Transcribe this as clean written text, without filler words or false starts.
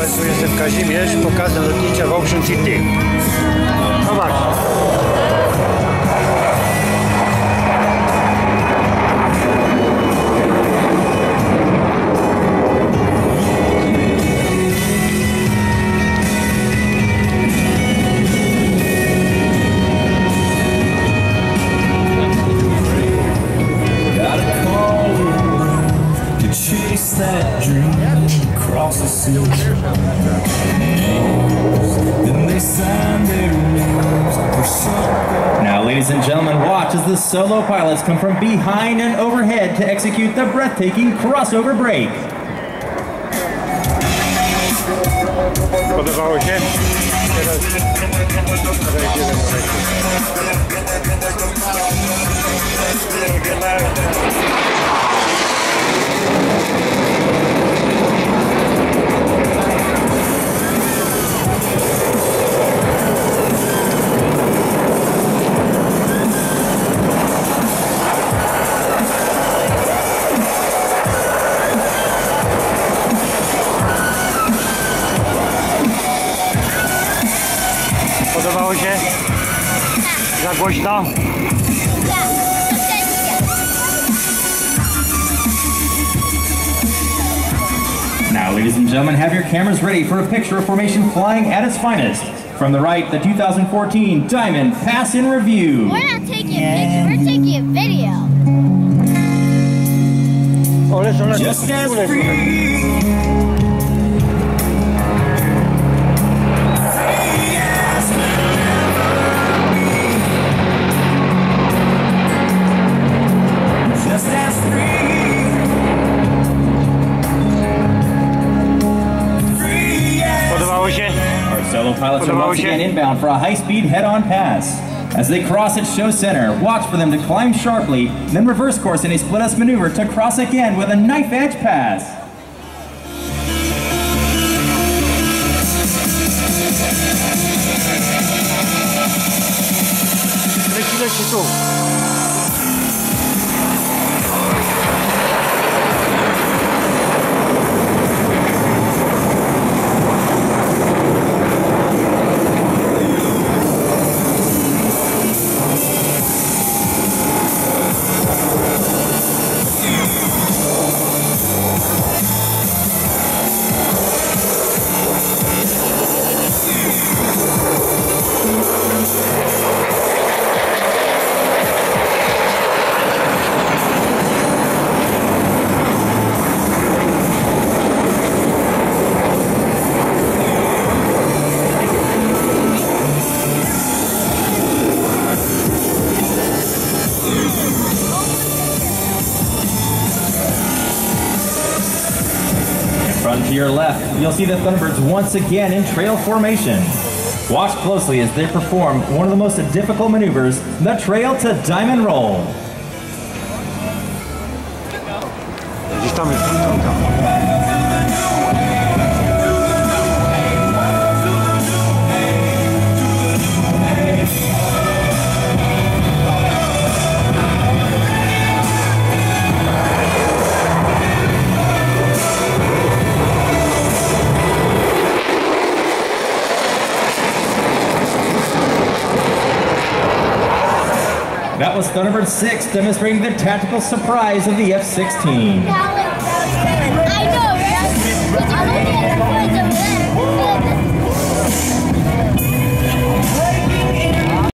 Państwa, tu jestem Kazimierz, pokaz na lotnicza w Ocean City. Zobacz. That dream across the sea. Then they signed their names for something. Now, ladies and gentlemen, watch as the solo pilots come from behind and overhead to execute the breathtaking crossover break. Podobało się? Teraz idziemy Podobało się? Za głośno? Now, ladies and gentlemen, have your cameras ready for a picture of formation flying at its finest. From the right, the 2014 Diamond Pass in Review. We're not taking a picture, we're taking a video. Just as free. Our solo pilots are once again inbound for a high-speed head-on pass. As they cross at show center, watch for them to climb sharply, then reverse course in a split-S maneuver to cross again with a knife-edge pass. To your left, you'll see the Thunderbirds once again in trail formation. Watch closely as they perform one of the most difficult maneuvers, the trail to diamond roll. That was Thunderbird 6 demonstrating the tactical surprise of the F-16. I know, right?